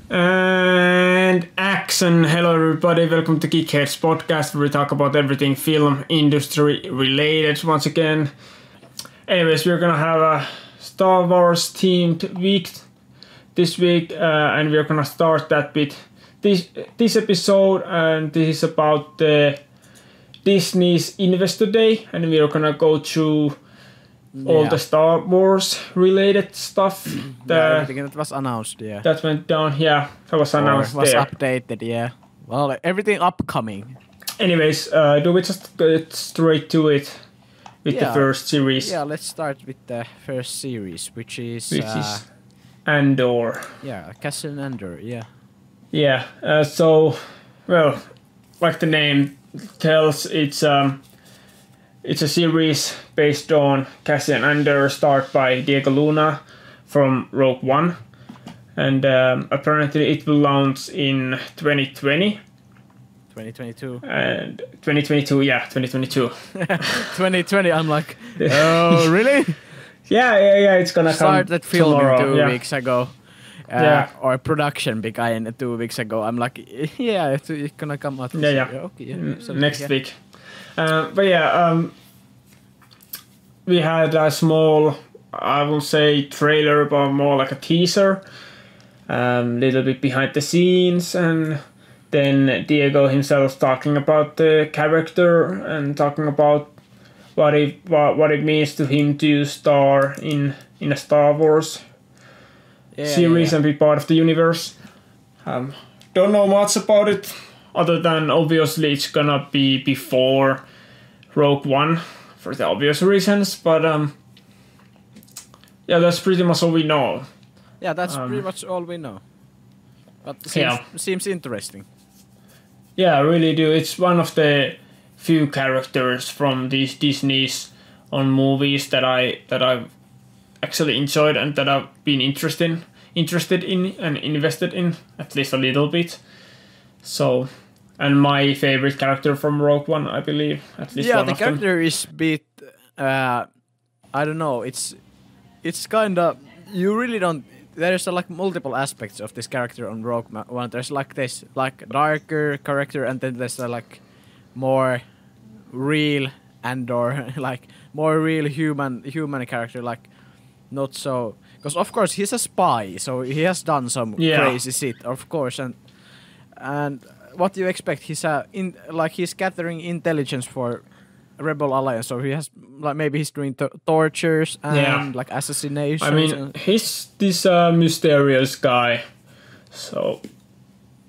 And action! Hello everybody, welcome to Geekheads podcast where we talk about everything film industry related once again. Anyways, we're gonna have a Star Wars themed week this week and we're gonna start that with this episode, and this is about Disney's Investor Day, and we're gonna go through all the Star Wars related stuff. Everything that was announced, that went down, that was announced was there. Updated, well, everything upcoming. Anyways, do we just get straight to it with the first series? Yeah, let's start with the first series, which is Andor. Cassian Andor, so, well, like the name tells, it's a series based on Cassian Andor, starred by Diego Luna from Rogue One, and apparently it will launch in 2020. 2022. And 2022, 2022. 2020, I'm like, oh, really? Yeah, it's gonna started come filming tomorrow. 2 weeks ago. Or production began 2 weeks ago. I'm like, it's gonna come out. Next week. We had a small, I will say, trailer, but more like a teaser. Little bit behind the scenes, and then Diego himself talking about the character and talking about what it means to him to star in a Star Wars series and be part of the universe. Don't know much about it, other than obviously it's gonna be before Rogue One for the obvious reasons, but that's pretty much all we know. Yeah, that's pretty much all we know. But seems interesting. Yeah, I really do. It's one of the few characters from these Disney's on movies that I've actually enjoyed and that I've been interested in and invested in at least a little bit. So, and my favorite character from Rogue One, I believe, at least one of them. Yeah, the character is a bit, I don't know, it's kind of, you really don't, there's like multiple aspects of this character on Rogue One. There's like this like darker character, and then there's like more real Andor, like more real human character, like not so, because of course he's a spy, so he has done some crazy shit, of course, and what do you expect? He's he's gathering intelligence for Rebel Alliance, so he has maybe he's doing tortures and like assassinations. I mean, he's this mysterious guy, so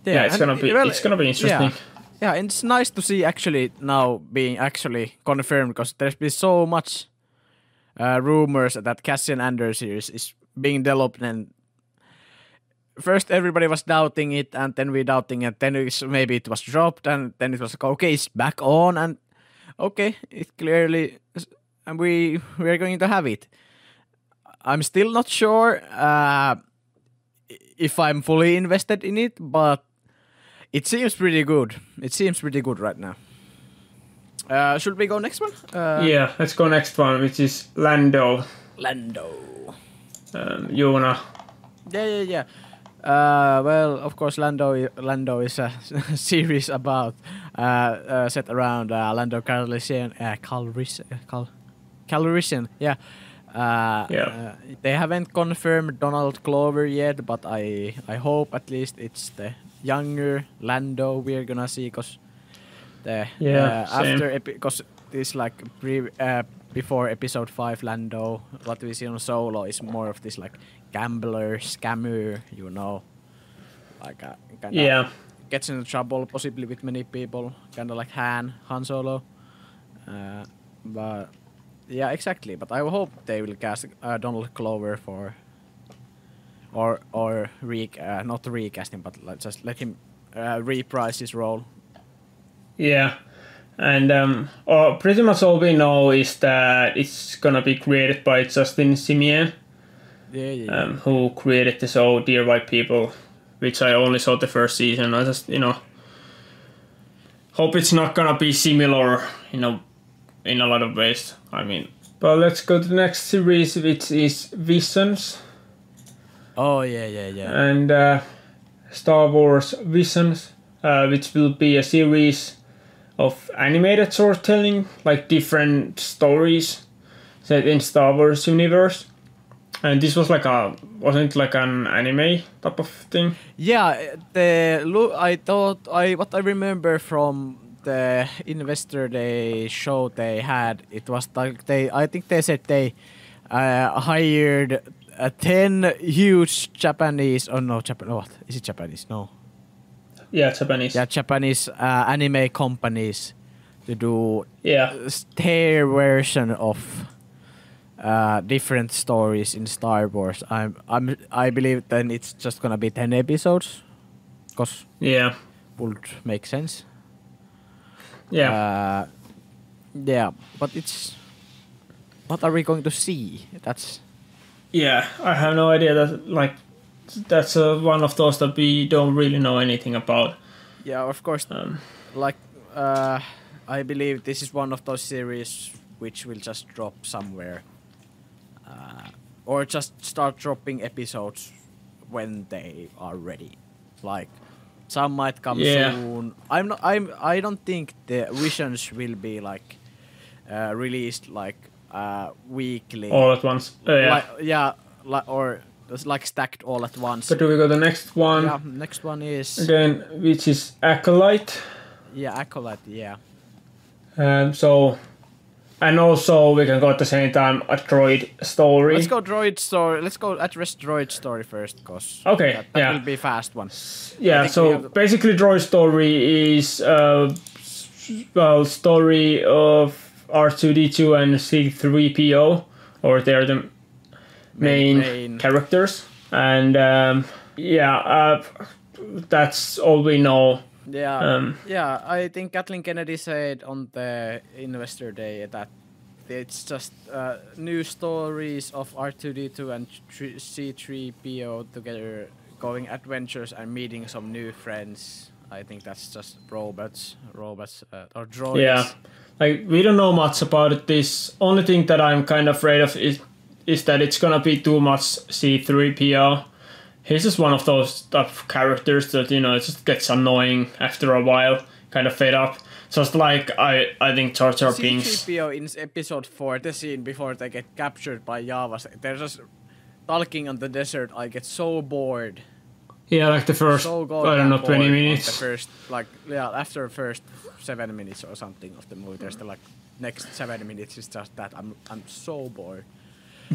it's gonna be interesting. Yeah, and it's nice to see actually now being actually confirmed, because there's been so much rumors that Cassian Andor series is being developed, and first everybody was doubting it, and then we doubting it, then maybe it was dropped, and then it was like, okay, it's back on, and okay, it clearly, and we're going to have it. I'm still not sure if I'm fully invested in it, but it seems pretty good. It seems pretty good right now. Should we go next one? Let's go next one, which is Lando. You wanna? Yeah. Well, of course, Lando is a series about set around Lando Calrissian. They haven't confirmed Donald Glover yet, but I hope at least it's the younger Lando we're gonna see, because because this like before Episode 5 Lando, what we see on Solo is more of this like gambler, scammer, like gets into trouble possibly with many people, kind of like Han Solo. But yeah, exactly. But I hope they will cast Donald Glover for, or not recast him, but just let him reprise his role. Yeah, and pretty much all we know is that it's gonna be created by Justin Simien. Who created the show Dear White People, which I only saw the first season. I just, hope it's not gonna be similar, in a lot of ways. I mean, but let's go to the next series, which is Visions. Oh yeah. And Star Wars Visions, which will be a series of animated storytelling, like different stories set in Star Wars universe. And this was like wasn't it like an anime type of thing? Yeah, what I remember from the Investor Day show they had, it was like I think they said they hired 10 huge Japanese, what? Is it Japanese? No. Yeah, Japanese. Yeah, Japanese anime companies to do Yeah. their version of different stories in Star Wars. I believe then it's just gonna be 10 episodes, cause Yeah. would make sense. Yeah. Yeah, but what are we going to see? That's Yeah, I have no idea. That's one of those that we don't really know anything about. yeah, of course. I believe this is one of those series which will just drop somewhere, or just start dropping episodes when they are ready. Like some might come soon. I don't think the Visions will be like released like weekly. All at once. Or just like stacked all at once. But do we go to the next one? Yeah, next one is Again, which is Acolyte. Yeah, Acolyte. Yeah. So, and also we can go at the same time a Droid Story. Let's go Droid Story. Let's go address Droid Story first, cause okay, that will be a fast one. Yeah. So basically, Droid Story is story of R2D2 and C3PO, or they're the main characters, and that's all we know. Yeah, I think Kathleen Kennedy said on the Investor Day that it's just new stories of R2D2 and C3PO together going adventures and meeting some new friends. I think that's just robots or droids. Yeah, like we don't know much about it. This only thing that I'm kind of afraid of is that it's gonna be too much C3PO. He's just one of those type of characters that, it just gets annoying after a while, kind of fed up. Just like I think Jar Jar Binks. C3PO in episode 4, the scene before they get captured by Javas, they're just talking on the desert. I get so bored. Yeah, like the first, I don't know, 20 minutes. The first, after the first 7 minutes or something of the movie, there's the next 7 minutes is just that. I'm so bored.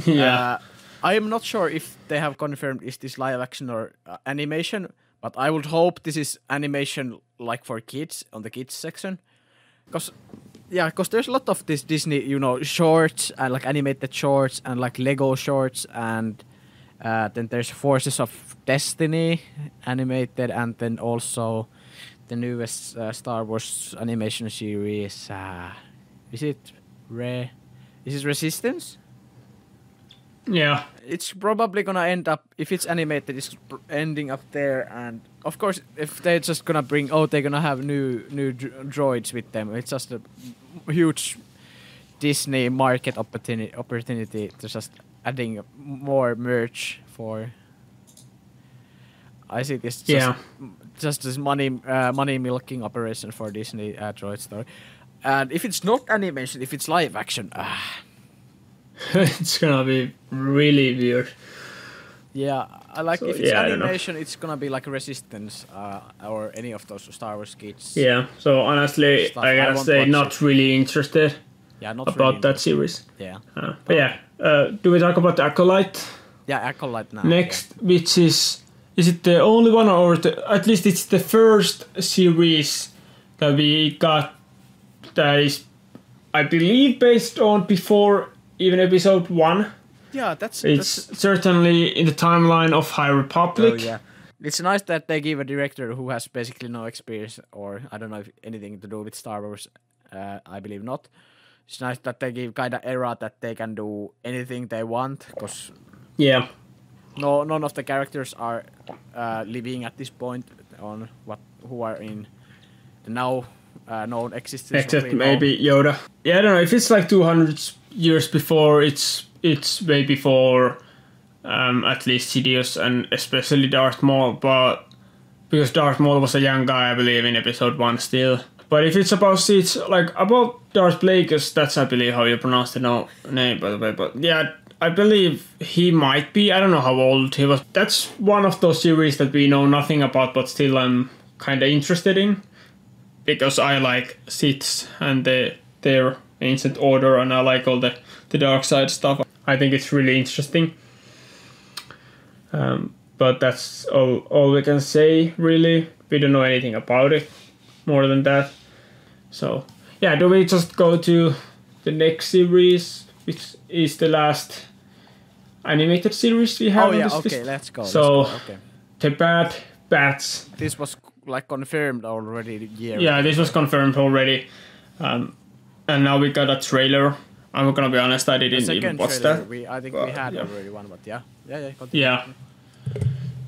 Yeah. I am not sure if they have confirmed is this live action or animation, but I would hope this is animation like for kids on the kids section, because there's a lot of this Disney, shorts and like animated shorts and like Lego shorts, and then there's Forces of Destiny animated, and then also the newest Star Wars animation series. Is it Resistance? Yeah. It's probably gonna end up, if it's animated, it's ending up there. And of course, if they're just gonna they're gonna have new droids with them, it's just a huge Disney market opportunity to just adding more merch for. I see this just this money milking operation for Disney Droid Story. And if it's not animation, if it's live action, it's gonna be really weird. Yeah, if it's animation, it's gonna be like Resistance or any of those Star Wars kids. Yeah, so honestly, I gotta say, not really interested about that series. Yeah. Do we talk about the Acolyte? Yeah, Acolyte now. Next, which is it the only one, or at least it's the first series that we got that is, I believe, based on before even episode 1. Yeah, it's certainly in the timeline of High Republic. Oh, yeah. It's nice that they give a director who has basically no experience, or I don't know if anything to do with Star Wars. I believe not. It's nice that they give kind of era that they can do anything they want, because none of the characters are living at this point on who are in the now known existence. Except maybe Yoda. Yeah, I don't know if it's like 200 years before. It's way before at least Sidious and especially Darth Maul. But because Darth Maul was a young guy, I believe, in episode 1 still. But if it's about seats, like about Darth Plagueis, that's I believe how you pronounce the name, by the way. But yeah, I believe he might be. I don't know how old he was. That's one of those series that we know nothing about, but still I'm kind of interested in, because I like Siths and their ancient order, and I like all the dark side stuff. I think it's really interesting. But that's all we can say, really. We don't know anything about it more than that. So, yeah, do we just go to the next series, which is the last animated series we have? Oh, yeah, okay, let's go. So, okay. The Bad Batch. This was like confirmed already a year Yeah, ago. this was confirmed already. And now we got a trailer. I'm gonna be honest, I didn't even watch that. I think we had already one, but yeah. Continue. Yeah.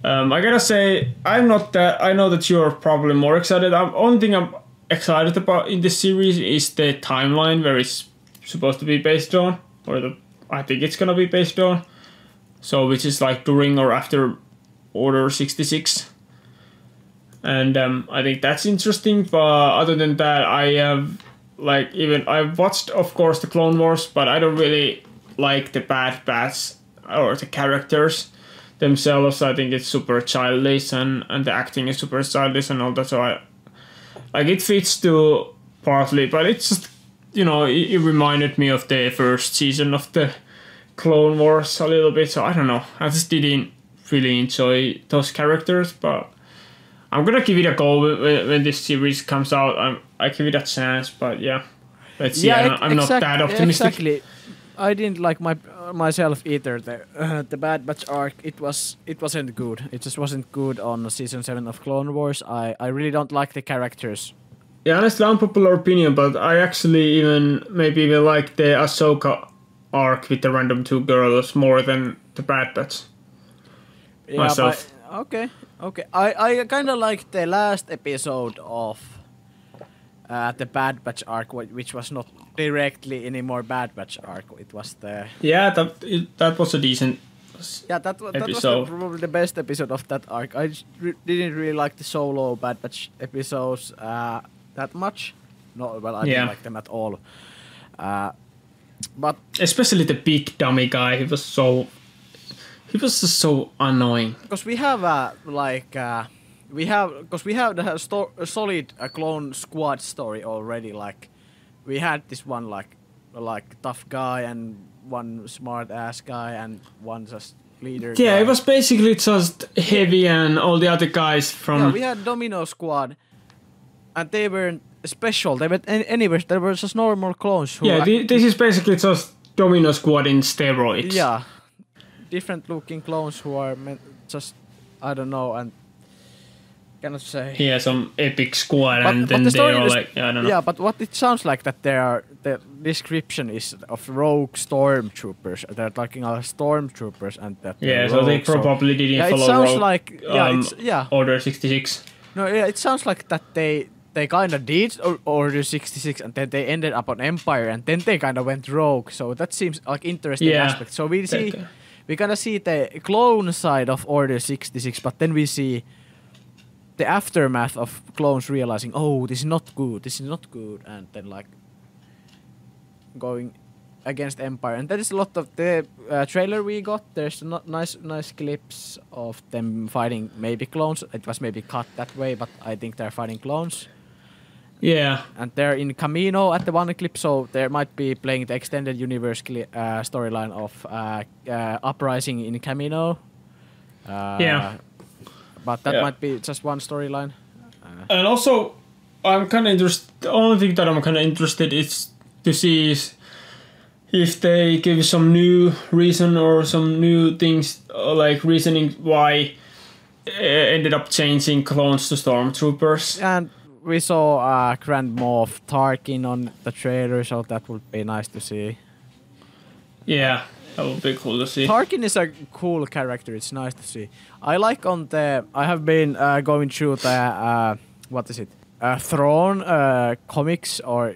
I gotta say, I know that you're probably more excited. Only thing I'm excited about in this series is the timeline where it's supposed to be based on, I think it's gonna be based on. So, which is like during or after Order 66. And I think that's interesting, but other than that, I've watched, of course, the Clone Wars, but I don't really like the Bad Batch or the characters themselves. I think it's super childish, and the acting is super childish and all that, so it fits to partly, but it's just, it reminded me of the first season of the Clone Wars a little bit, so I don't know, I just didn't really enjoy those characters, but I'm gonna give it a go when this series comes out. I give it a chance, but yeah, let's see. Yeah, I'm not that optimistic. Exactly. I didn't like myself either. The Bad Batch arc, it wasn't good. It just wasn't good on season 7 of Clone Wars. I really don't like the characters. Yeah, honestly, unpopular opinion, but I actually maybe even like the Ahsoka arc with the random 2 girls more than the Bad Batch. Yeah, myself. Okay. I kind of liked the last episode of the Bad Batch arc, which was not directly any more Bad Batch arc. It was the... Yeah, that was a decent that was episode. Probably the best episode of that arc. I didn't really like the solo Bad Batch episodes that much. No, well, I didn't like them at all. But especially the big dummy guy, he was just so annoying. Because we have a solid Clone Squad story already. Like we had this one like tough guy and one smart ass guy and one just leader. Yeah, guy. it was basically just Heavy and all the other guys from. Yeah, we had Domino Squad, and they weren't special. They were anyways. They were just normal clones. This is basically just Domino Squad in steroids. Yeah. Different looking clones who are just, I don't know, and cannot say. Yeah, some epic squad, and then they are like, I don't know. Yeah, but what it sounds like that the description is of rogue stormtroopers. They're talking about stormtroopers and that. Yeah, so they probably didn't follow. It sounds rogue, like Order 66. No, yeah, it sounds like that they kind of did Order 66 and then they ended up on Empire and then they kind of went rogue. So that seems like interesting aspect. So we kind of see the clone side of Order 66, but then we see the aftermath of clones realizing, oh, this is not good, and then like going against Empire. And that is a lot of the trailer we got. There's nice clips of them fighting maybe clones. It was maybe cut that way, but I think they're fighting clones. Yeah. And they're in Camino at the one clip, so they might be playing the extended universe storyline of Uprising in Camino. But that might be just one storyline. And also, I'm kind of interested. The only thing that I'm kind of interested is to see if they give some new reason or some new things, like reasoning why ended up changing clones to stormtroopers. And we saw Grand Moff Tarkin on the trailer, so that would be nice to see. Yeah, that would be cool to see. Tarkin is a cool character. It's nice to see. I have been going through the Throne comics or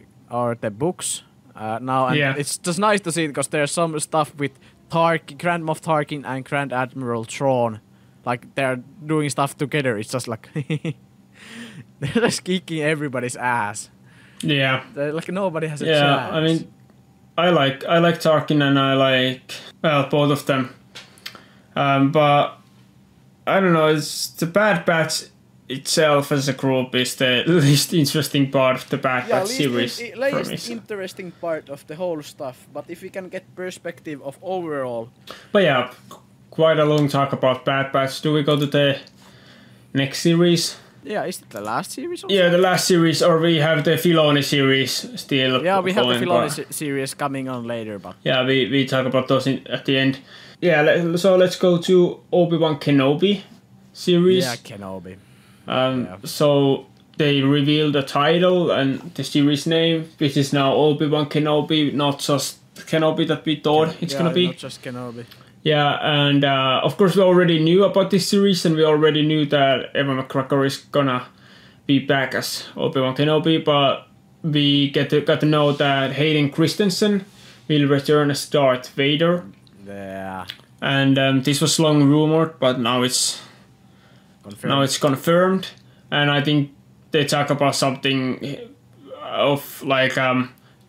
the books now, and it's just nice to see because there's some stuff with Grand Moff Tarkin and Grand Admiral Thrawn like they're doing stuff together. It's just like they're just kicking everybody's ass. Yeah. Like nobody has a Yeah, chance. I mean, I like Tarkin and I like both of them, but I don't know. It's the Bad Batch itself as a group is the least interesting part of the Bad Batch series. Least interesting part of the whole stuff. But if we can get perspective of overall. But yeah, quite a long talk about Bad Batch. Do we go to the next series? Yeah, is it the last series? Yeah, the last series, or we have the Filoni series still. Yeah, we have the Filoni series coming on later, but yeah, we talk about those at the end. Yeah, so let's go to Obi-Wan Kenobi series. Yeah, Kenobi. So they revealed the title and the series name, which is now Obi-Wan Kenobi, not just Kenobi that we thought it's gonna be. Not just Kenobi. Yeah, and of course we already knew about this series, and we already knew that Ewan McGregor is gonna be back as Obi-Wan Kenobi, but we got to know that Hayden Christensen will return as Darth Vader. Yeah. And this was long rumored, but now it's confirmed. And I think they talk about something of like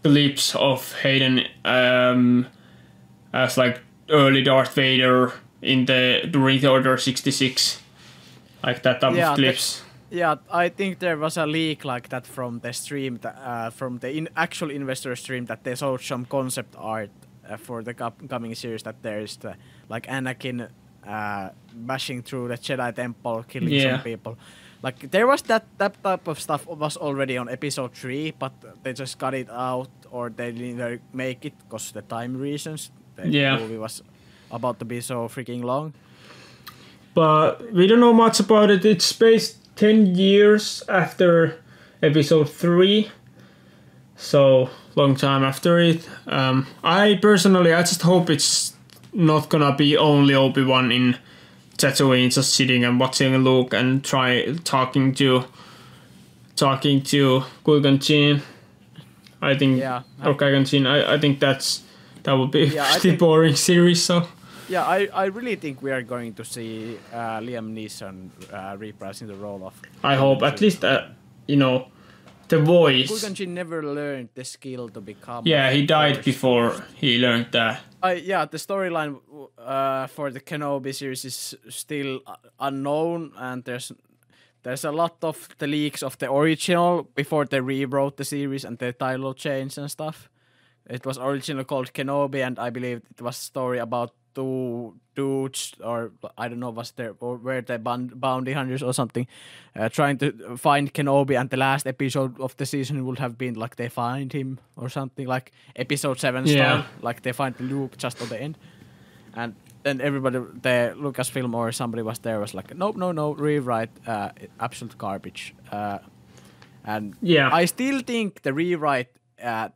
beliefs of Hayden as like early Darth Vader during the Order 66, like that type of clips. I think there was a leak like that from the stream, from the actual investor stream, that they showed some concept art for the coming series, that there is the like Anakin bashing through the Jedi Temple, killing some people. Like there was that type of stuff was already on episode 3, but they just cut it out, or they didn't make it because of the time reasons. The movie was about to be so freaking long. But we don't know much about it. It's based 10 years after episode 3. So, long time after it. I just hope it's not gonna be only Obi-Wan in Tatooine just sitting and watching Luke and talking to Qui-Gon Jinn. I think, or Qui-Gon Jinn. I think that would be a pretty boring series. So yeah, I really think we are going to see Liam Neeson reprising the role of. I hope at least the voice. Qui-Gon Jinn never learned the skill to become. Yeah, he died before he learned that. The storyline for the Kenobi series is still unknown, and there's a lot of the leaks of the original before they rewrote the series and the title change and stuff. It was originally called Kenobi, and I believe it was a story about two dudes, or I don't know, were they bounty hunters or something, trying to find Kenobi, and the last episode of the season would have been like they find him or something, like episode 7 style, like they find Luke just at the end. And then everybody, the Lucasfilm or somebody was like, no, rewrite, absolute garbage. And I still think the rewrite,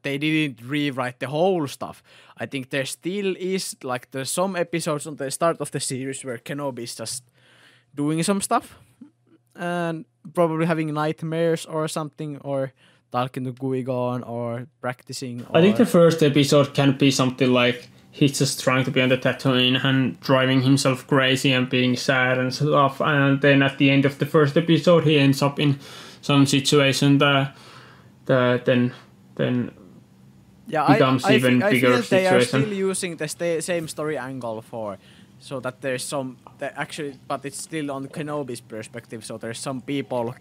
they didn't rewrite the whole stuff. I think there still is, like, there's some episodes on the start of the series where Kenobi is just doing some stuff and probably having nightmares or something, or talking to Qui-Gon or practicing. I think the first episode can be something like he's just trying to be on the Tatooine and driving himself crazy and being sad and stuff, and then at the end of the first episode he ends up in some situation that then becomes even bigger situation. They are still using the same story angle so that there's some but it's still on Kenobi's perspective. So there's some people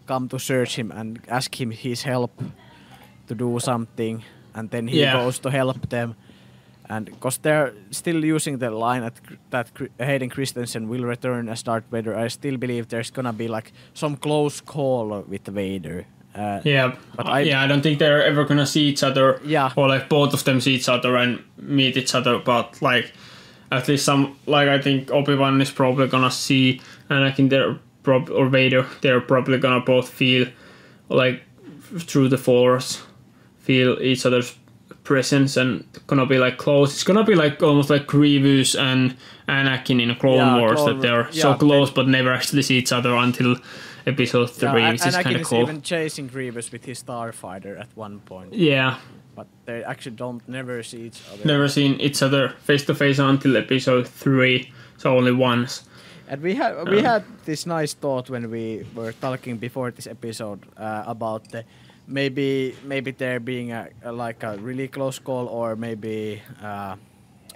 come to search him and ask him his help to do something, and then he goes to help them. And because they're still using the line that Hayden Christensen will return as Darth Vader, I still believe there's gonna be like some close call with Vader. But I don't think they're ever gonna see each other. Or like both of them see each other and meet each other. But like at least some, like I think Obi-Wan is probably gonna see Anakin or Vader. They're probably gonna both feel like through the Force, feel each other's presence, and gonna be like close. It's gonna be like almost like Grievous and Anakin in Clone Wars, that they're so close but never actually see each other until episode 3, which is kind of cool. Anakin is even chasing Grievous with his starfighter at one point. But they actually never see each other. Never seen each other face to face until episode 3, so only once. And we had this nice thought when we were talking before this episode about maybe there being a really close call, or maybe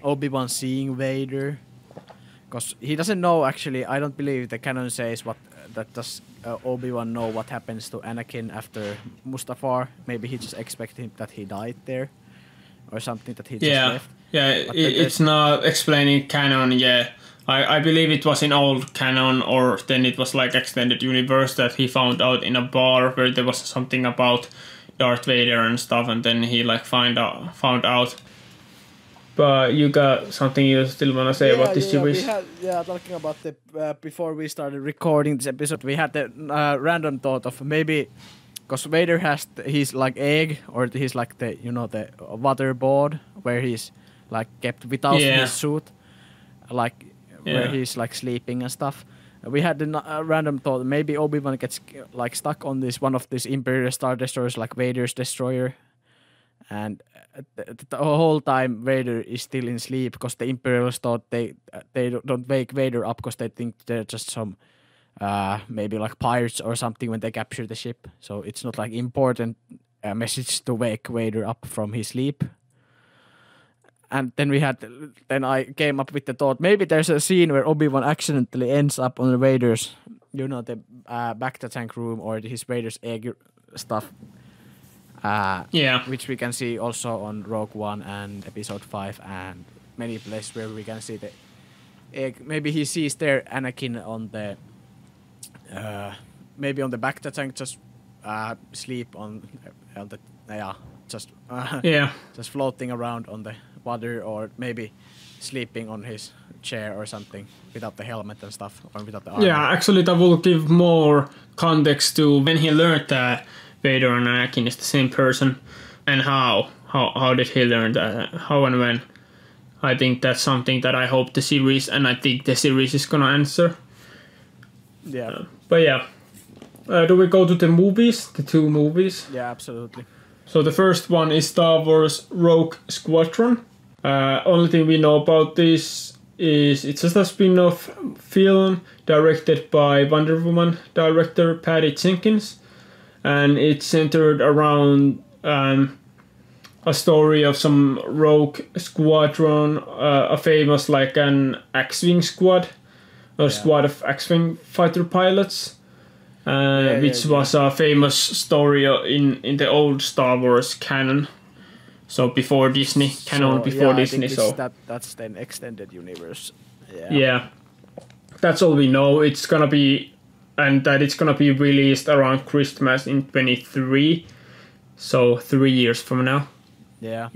Obi-Wan seeing Vader, because he doesn't know actually. I don't believe the canon says does Obi-Wan know what happens to Anakin after Mustafar. Maybe he just expected that he died there, or something that he just left. Yeah, it's not explaining canon yet. I believe it was in old canon, or then it was like extended universe that he found out in a bar where there was something about Darth Vader and stuff, and then he like found out. But you got something you still want to say about this series? Talking about the before we started recording this episode, we had the random thought of maybe because Vader has his like egg, or he's like the the water board where he's like kept without his suit, like. Where he's like sleeping and stuff. We had a random thought maybe Obi-Wan gets like stuck on one of these Imperial Star Destroyers, like Vader's destroyer, and the whole time Vader is still in sleep because the Imperials thought they don't wake Vader up because they think they're just some maybe like pirates or something when they capture the ship. So it's not like important message to wake Vader up from his sleep. And then I came up with the thought, maybe there's a scene where Obi-Wan accidentally ends up on the Vader's, the Bacta tank room, or his Vader's egg stuff. Which we can see also on Rogue One and Episode 5 and many places where we can see the egg. Maybe he sees there Anakin on the, maybe on the Bacta tank, just sleep on just floating around on the water, or maybe sleeping on his chair or something without the helmet and stuff, or without the armor. Yeah, actually that will give more context to when he learned that Vader and Anakin is the same person, and how did he learn that, how and when. I think that's something that I hope the series, and I think the series is gonna answer. Yeah. Do we go to the movies, the 2 movies? Yeah, absolutely. So the first one is Star Wars Rogue Squadron. Only thing we know about this is it's just a spin-off film directed by Wonder Woman director Patty Jenkins, and it's centered around a story of some rogue squadron, a famous like an X-wing squad, squad of X-wing fighter pilots. Which was a famous story in the old Star Wars canon. So before Disney, Disney. That's the extended universe. Yeah, that's all we know. It's gonna be, and that it's gonna be released around Christmas in 2023. So 3 years from now. Yeah.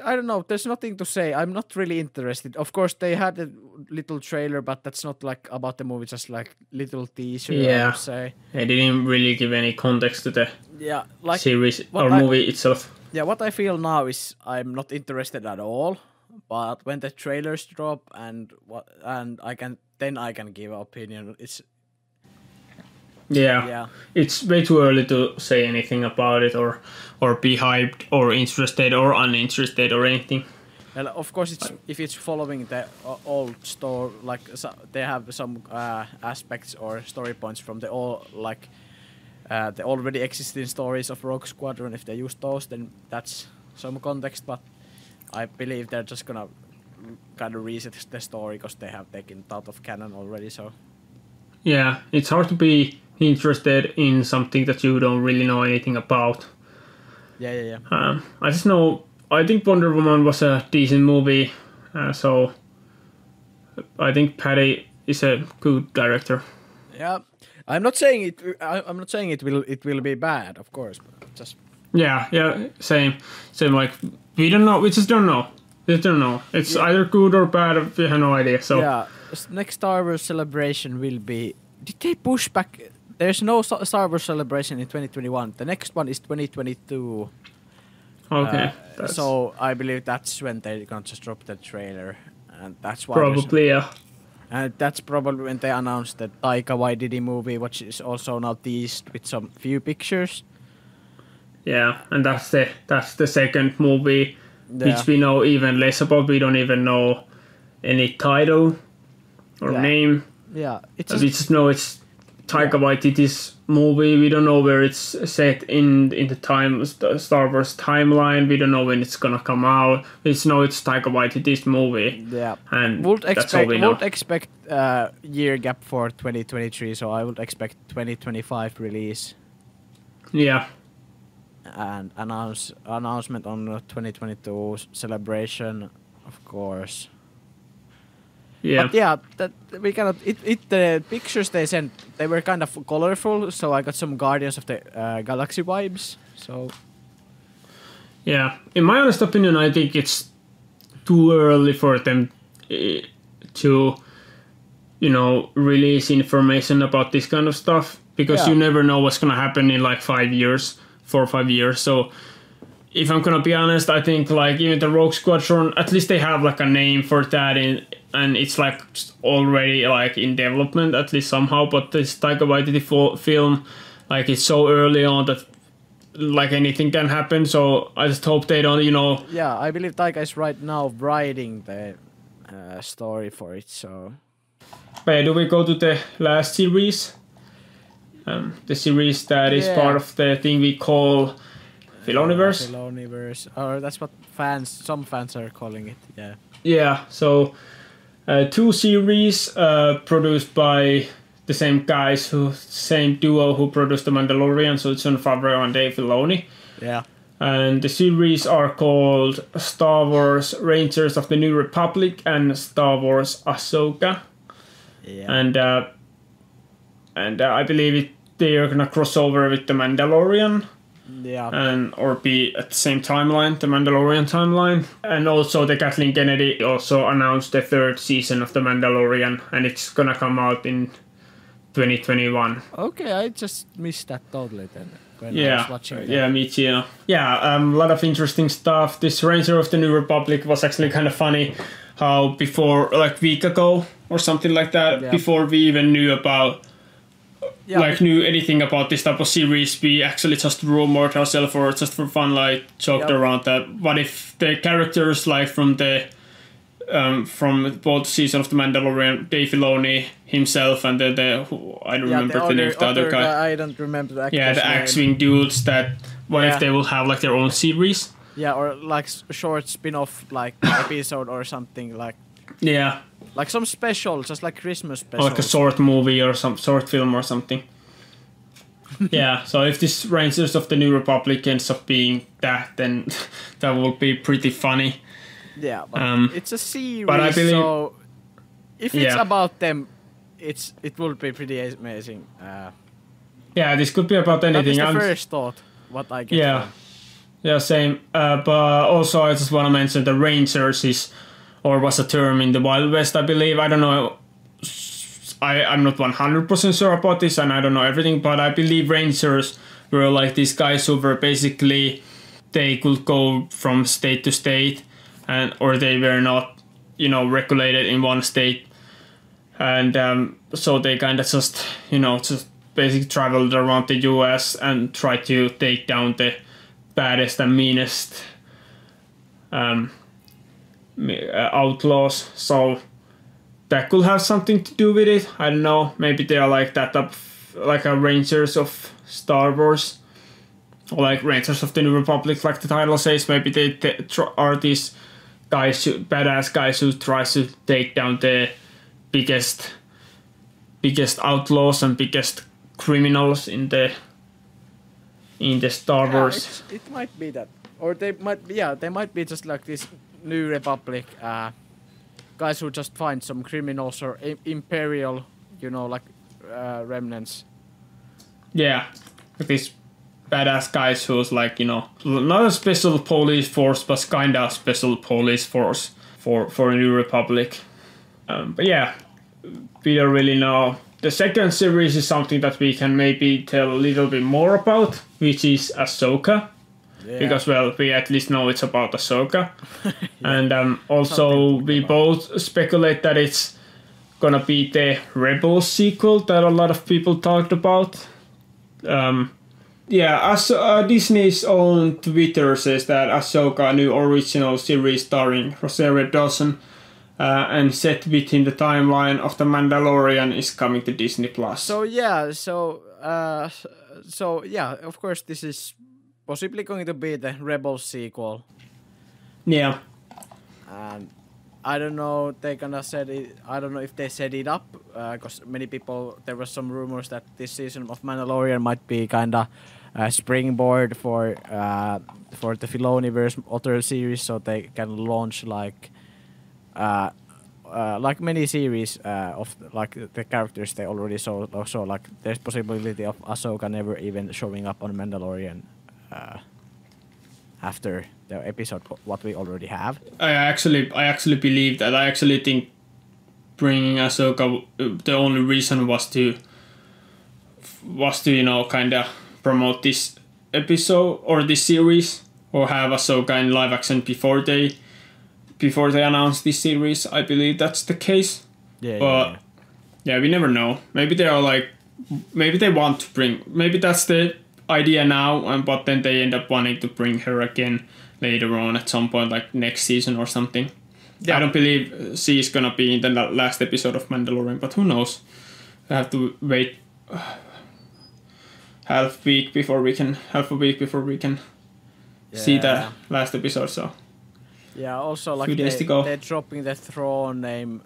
I don't know. There's nothing to say. I'm not really interested. Of course, they had a little trailer, but that's not like about the movie. Just like little teaser. I would say they didn't really give any context to the like series or movie itself. Yeah, what I feel now is I'm not interested at all. But when the trailers drop and I can give an opinion. It's way too early to say anything about it, or be hyped or interested or uninterested or anything. Well, of course, if it's following the old story, like they have some aspects or story points from the the already existing stories of Rogue Squadron. If they use those, then that's some context. But I believe they're just gonna kind of reset the story because they have taken it out of canon already. So yeah, it's hard to be interested in something that you don't really know anything about. Yeah. I just know. I think Wonder Woman was a decent movie, so I think Patty is a good director. Yeah, I'm not saying it. I'm not saying it will be bad, of course. But just same. Like we don't know. We just don't know. It's either good or bad. We have no idea. So next Star Wars celebration will be. Did they push back? There's no Star Wars celebration in 2021. The next one is 2022. Okay. So I believe that's when they're going to just drop the trailer, and that's why. Probably, And that's probably when they announced the Taika Waititi movie, which is also now teased with some few pictures. Yeah, and that's the second movie, which we know even less about. We don't even know any title or name. Yeah, We just know it's Taika Waititi's movie. We don't know where it's set in the Star Wars timeline. We don't know when it's gonna come out. We just know it's Taika Waititi's movie. Yeah, and that's all we know. Would expect year gap for 2023, so I would expect 2025 release. Yeah. And announcement on the 2022 celebration, of course. Yeah. But yeah, that we cannot. The pictures they sent, they were kind of colorful, so I got some Guardians of the Galaxy vibes. So. Yeah, in my honest opinion, I think it's too early for them to, release information about this kind of stuff, because you never know what's gonna happen in like 4 or 5 years. So if I'm gonna be honest, I think like even the Rogue Squadron, at least they have like a name for that, and it's like already like in development at least somehow. But this Taika Waititi film, like it's so early on that like anything can happen. So I just hope they don't, Yeah, I believe Taika is right now writing the story for it. So. But do we go to the last series? The series that is part of the thing we call Filoniverse. Filoniverse, or that's what some fans are calling it. Yeah. Yeah. So 2 series produced by the same guys, same duo who produced The Mandalorian. So it's Jon Favreau and Dave Filoni. Yeah. And the series are called Star Wars Rangers of the New Republic and Star Wars Ahsoka. Yeah. And I believe they are gonna cross over with The Mandalorian. Yeah. Or be at the same timeline, the Mandalorian timeline. And also the Kathleen Kennedy also announced the 3rd season of The Mandalorian, and it's gonna come out in 2021. Okay, I just missed that totally then. When I was watching that. Yeah, me too. Yeah, a lot of interesting stuff. This Ranger of the New Republic was actually kind of funny. How before, like week ago or something like that, before we even knew about knew anything about this type of series, we actually just rumored ourselves, or just for fun, like joked around that what if the characters like from both seasons of The Mandalorian, Dave Filoni himself and I don't remember the name of the other guy. I don't remember the actor's name. The X-Wing dudes, what if they will have like their own series? Yeah, or like a short spin-off like episode or something like. Yeah. Like some special, just like Christmas special. Or like a short movie or some short film or something. Yeah, so if this Rangers of the New Republic ends up being that, then that will be pretty funny. Yeah, but it's a series, but I believe, so if it's about them, it will be pretty amazing. Yeah, this could be about anything. That is the first thought, what I get from. Yeah, same. But also I just want to mention the Rangers was a term in the Wild West, I believe. I don't know. I'm not 100% sure about this, and I don't know everything, but I believe Rangers were like these guys who were basically, they could go from state to state, or they were not, regulated in one state. And so they kind of just basically traveled around the US and tried to take down the baddest and meanest outlaws. So that could have something to do with it. I don't know. Maybe they are like that up, like a Rangers of Star Wars, or like Rangers of the New Republic, like the title says. Maybe they are these guys, badass guys who tries to take down the biggest outlaws and biggest criminals in the Star Wars. It might be that, or they might be just like this New Republic guys who just find some criminals or imperial, remnants. Yeah, these badass guys who's like, not a special police force, but kind of special police force for New Republic. But yeah, we don't really know. The second series is something that we can maybe tell a little bit more about, which is Ahsoka. Yeah. Because, we at least know it's about Ahsoka. And also we both speculate that it's gonna be the Rebels sequel that a lot of people talked about. Disney's own Twitter says that Ahsoka, a new original series starring Rosario Dawson, and set within the timeline of the Mandalorian is coming to Disney Plus. So of course this is possibly going to be the Rebels sequel. Yeah. And I don't know, they gonna set it. I don't know if they set it up, because many people, there was some rumors that this season of Mandalorian might be kinda springboard for the Filoniverse other series, so they can launch like many series of like the characters they already saw. Also, like there's possibility of Ahsoka never even showing up on Mandalorian after the episode what we already have. I actually believe that. I actually think bringing Ahsoka, the only reason was to kind of promote this episode or this series, or have Ahsoka in live action before they announce this series. I believe that's the case. But we never know. Maybe they are like, maybe they want to bring, maybe that's the idea now, but then they end up wanting to bring her again later on at some point, like next season or something. Yeah. I don't believe she's gonna be in the last episode of Mandalorian, but who knows? I have to wait half a week before we can see the last episode. So also like they're dropping the Thrawn name.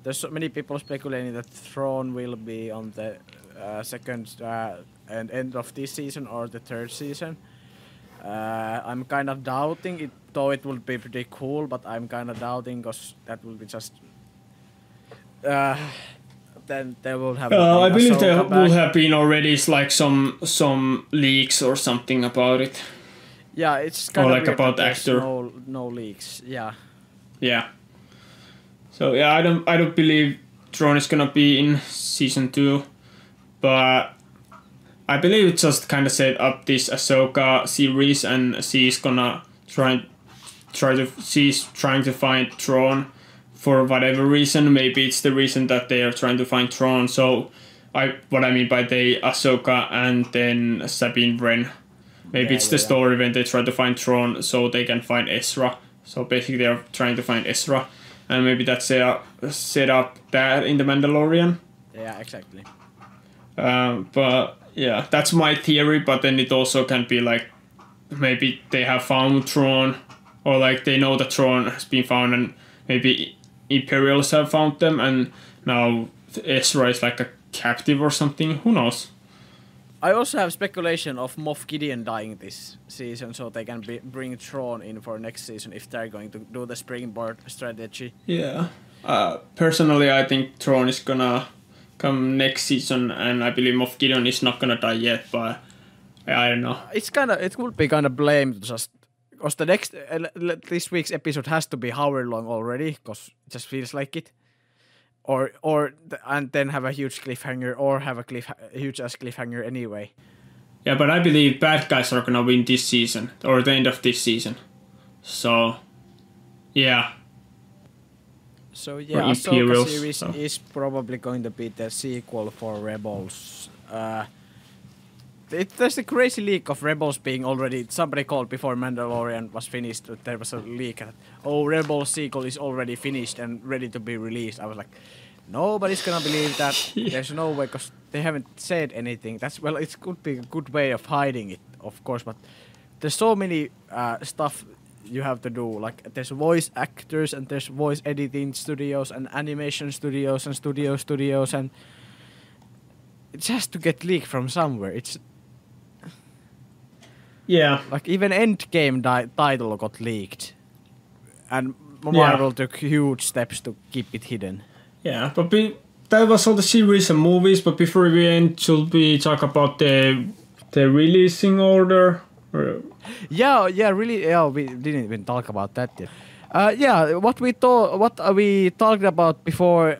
There's so many people speculating that Thrawn will be on the second and end of this season or the third season. I'm kind of doubting it, though it would be pretty cool, but I'm kind of doubting because that will be just then they will have I believe there will have been already like some leaks or something about it. Yeah, it's kind of like about the actor. No leaks. Yeah. So I don't believe Thrawn is gonna be in season 2, but I believe it just kind of set up this Ahsoka series, and she's gonna she's trying to find Thrawn for whatever reason. Maybe it's the reason that they are trying to find Thrawn. So what I mean by Ahsoka and then Sabine Wren. Maybe it's the story when they try to find Thrawn so they can find Ezra. So basically they are trying to find Ezra, and maybe that's set up that in the Mandalorian. Yeah, exactly. But yeah, that's my theory. But then it also can be like maybe they have found Thrawn, or like they know that Thrawn has been found, and maybe Imperials have found them, and now Ezra is like a captive or something. Who knows? I also have speculation of Moff Gideon dying this season, so they can bring Thrawn in for next season if they're going to do the springboard strategy. Yeah. Personally, I think Thrawn is gonna come next season, and I believe Moff Gideon is not gonna die yet, but I don't know. It would be kind of blamed just because the next this week's episode has to be hour long already, because it just feels like it. And then have a huge cliffhanger, or have a huge ass cliffhanger anyway. Yeah, but I believe bad guys are gonna win this season, or the end of this season. So, yeah. So yeah, Ahsoka series is probably going to be the sequel for Rebels. There's a crazy leak of Rebels being already. Somebody called before Mandalorian was finished. There was a leak that Rebels sequel is already finished and ready to be released. I was like, nobody's gonna believe that. There's no way, because they haven't said anything. It could be a good way of hiding it, of course. But there's so many stuff you have to do. Like there's voice actors, and there's voice editing studios, and animation studios, and studios, and it has to get leaked from somewhere. Yeah. Like even Endgame title got leaked, and Marvel took huge steps to keep it hidden. Yeah, but that was all the series and movies. But before we end, should we talk about the releasing order? Yeah, really. Yeah, we didn't even talk about that yet. What we talked about before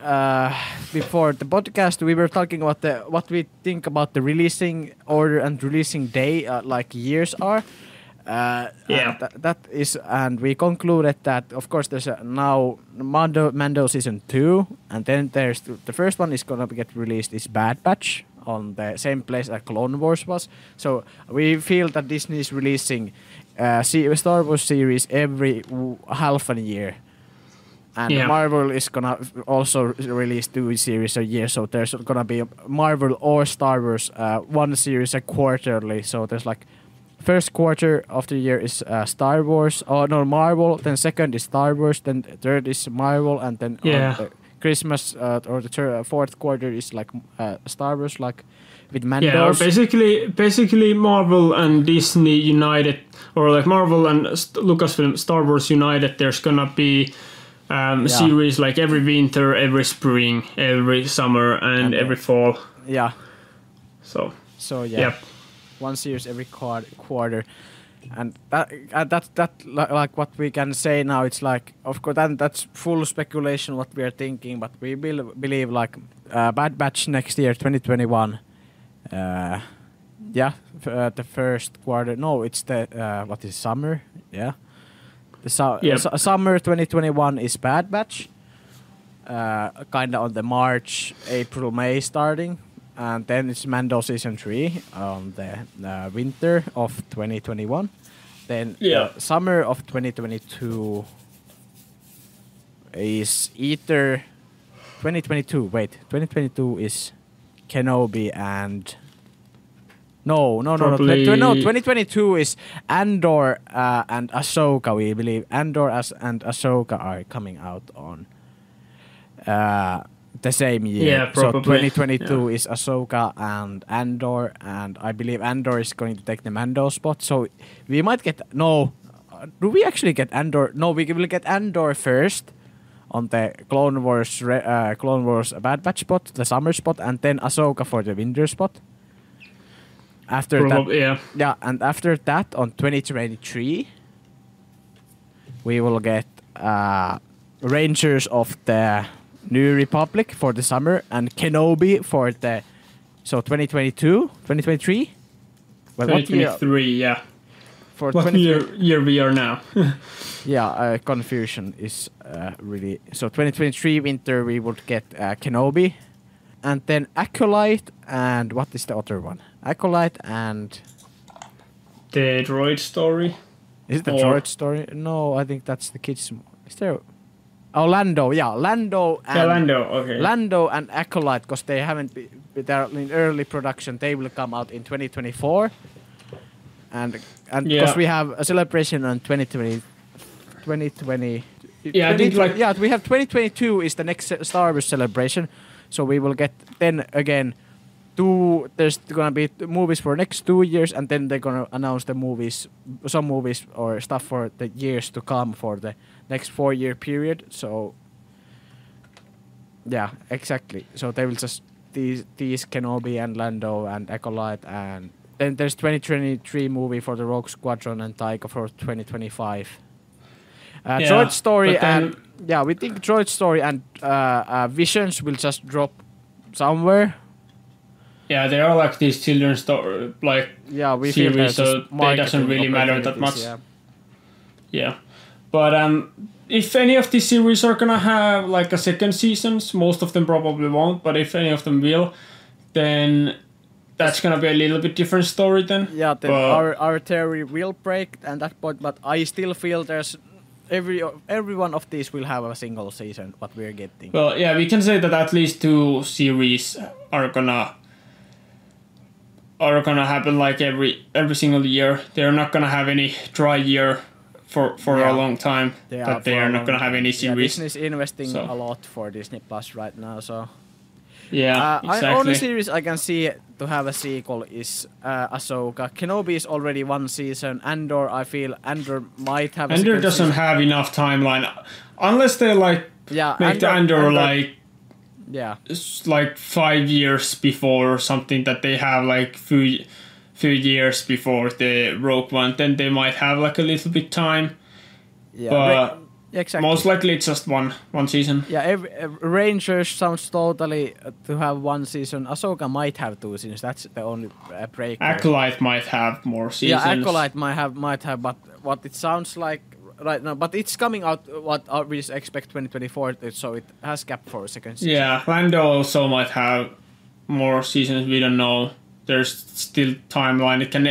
the podcast, we were talking about what we think about the releasing order and releasing day, like years are. That is, and we concluded that of course there's now Mando season 2, and then there's the first one is gonna get released is Bad Batch on the same place that Clone Wars was. So we feel that Disney is releasing Star Wars series every half a year. And Yeah. Marvel is gonna also release 2 series a year, so there's gonna be a Marvel or Star Wars 1 series a quarterly. So there's like first quarter of the year is Star Wars, or no Marvel. Then second is Star Wars. Then third is Marvel, and then Yeah. on the Christmas or the fourth quarter is like Star Wars, like with Yeah, or Mandos. basically Marvel and Disney united, or like Marvel and Lucasfilm, Star Wars united. There's gonna be series like every winter, every spring, every summer, and every fall. Yeah. So Yeah. yep. 1 series every quarter, and that like what we can say now. It's like, of course, that's full speculation what we are thinking, but we believe like Bad Batch next year, 2021. The first quarter. No, it's the what is summer? Yeah, the summer 2021 is Bad Batch. Kind of on the March, April, May starting. And then it's Mando Season 3 on the winter of 2021. Then summer of 2022 is either 2022. Wait, 2022 is Kenobi and no. 2022 is Andor and Ahsoka. We believe Andor and Ahsoka are coming out on the same year. Yeah, probably. So 2022 is Ahsoka and Andor, and I believe Andor is going to take the Mando spot. So we might get do we actually get Andor? No, we will get Andor first on the Clone Wars Bad Batch spot, the summer spot, and then Ahsoka for the winter spot. After that, and after that on 2023, we will get Rangers of the New Republic for the summer and Kenobi for the 2022, 2023. Well, 2023, yeah. For what year we are now? Confusion is really. So 2023 winter we would get Kenobi, and then Acolyte, and what is the other one? Acolyte and the Droid Story. Is it the Droid Story? No, I think that's the kids. Is there? Oh, Lando, yeah, Lando and okay. Lando and Acolyte, because they haven't they're in early production. They will come out in 2024, and because we have a celebration on 2020. Yeah, I think we have 2022 is the next Star Wars celebration, so we will get then again. There's gonna be movies for next 2 years, and then they're gonna announce some movies or stuff for the years to come for the next 4-year period. So yeah, exactly. So they will just tease Kenobi and Lando and Acolyte, and then there's 2023 movie for the Rogue Squadron and Taika for 2025. Droid Story and we think Droid Story and Visions will just drop somewhere. Yeah, they are like these children's story, we series, so it doesn't really matter that much. Yeah. But if any of these series are gonna have like a second seasons, most of them probably won't, but if any of them will, then that's gonna be a little bit different story then. Yeah, then our theory will break at that point, but I still feel there's every one of these will have a single season, what we're getting. Well, yeah, we can say that at least 2 series are gonna happen like every single year. They're not gonna have any dry year for a long time. They are not gonna have any series. Disney's investing a lot for Disney Plus right now, so yeah, exactly. Only series I can see to have a sequel is Ahsoka. Kenobi is already 1 season. Andor, I feel Andor might have. Andor doesn't have enough timeline unless they make Andor like. Yeah, it's like 5 years before or something, that they have like few years before the Rogue One. Then they might have like a little bit time. Yeah, but exactly. Most likely it's just one season. Yeah, Rangers sounds totally to have 1 season. Ahsoka might have 2 seasons. That's the only break. Acolyte might have more seasons. Yeah, Acolyte might have, but what it sounds like right now, but it's coming out what we expect 2024, so it has gap for a second season. Yeah, Lando also might have more seasons. We don't know. There's still timeline. It can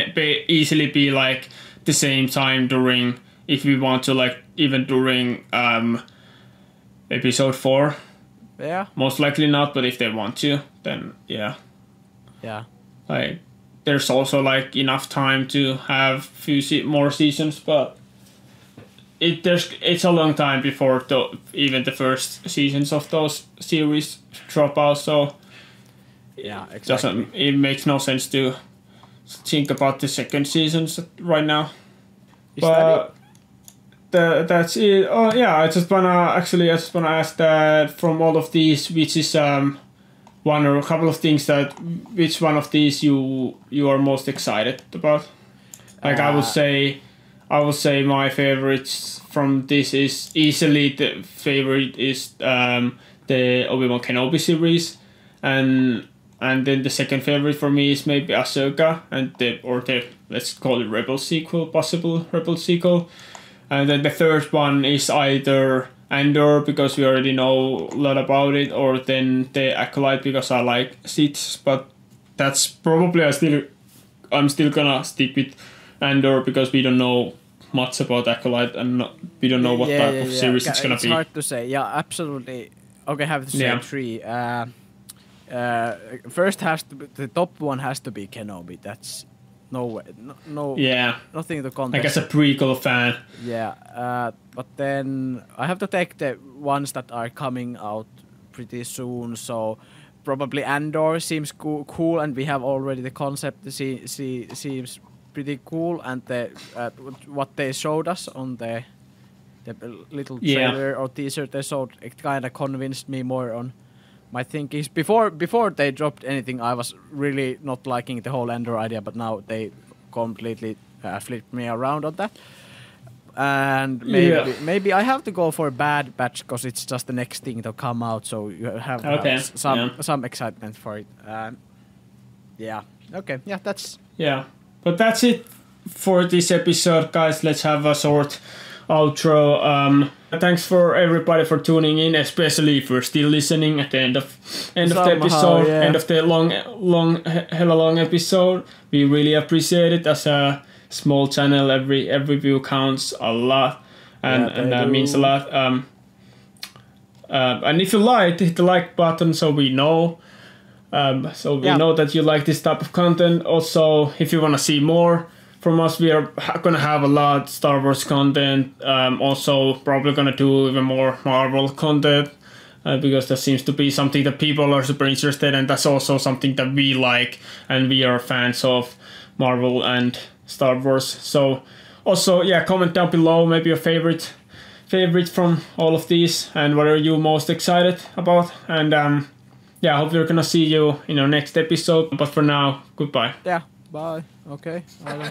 easily be like the same time during, if we want to, like even during episode 4. Yeah. Most likely not, but if they want to, then yeah. Yeah. Like, there's also like enough time to have few more seasons, but it's a long time before even the first seasons of those series drop out. So yeah, exactly. It makes no sense to think about the second seasons right now. Is that it? That's it. Oh yeah, I just wanna ask that from all of these, which is one or a couple of things which one of these you are most excited about? Like I would say my favorites from this is easily the favorite is the Obi-Wan Kenobi series, and then the second favorite for me is maybe Ahsoka and the let's call it possible Rebel sequel. And then the third one is either Andor, because we already know a lot about it, or then the Acolyte, because I like Siths. But that's probably I'm still gonna stick with Andor, because we don't know much about Acolyte, and we don't know what type of series it's gonna be. It's hard to say. Yeah, absolutely. Okay, I have to say 3. First the top one has to be Kenobi. That's no way, no. Yeah. Nothing to contest. Like as a prequel fan. Yeah, but then I have to take the ones that are coming out pretty soon. So probably Andor seems cool, and we have already the concept. Seems pretty cool, and what they showed us on the little trailer or teaser they showed, it kind of convinced me more on my thinking. Before they dropped anything, I was really not liking the whole Andor idea, but now they completely flipped me around on that. And maybe I have to go for Bad Batch, because it's just the next thing to come out, so you have some excitement for it. But that's it for this episode, guys. Let's have a short outro. Thanks for everybody for tuning in, especially if you're still listening at the end of the episode, end of the hella long episode. We really appreciate it. As a small channel, every view counts a lot, and that means a lot. And if you liked, hit the like button so we know. So we know that you like this type of content. Also, if you want to see more from us, we are gonna have a lot of Star Wars content. Also, probably gonna do even more Marvel content, because that seems to be something that people are super interested in, and that's also something that we like, and we are fans of Marvel and Star Wars. So also, comment down below maybe your favorite from all of these, and what are you most excited about. And I hope we're gonna see you in our next episode. But for now, goodbye. Yeah, bye. Okay. Bye.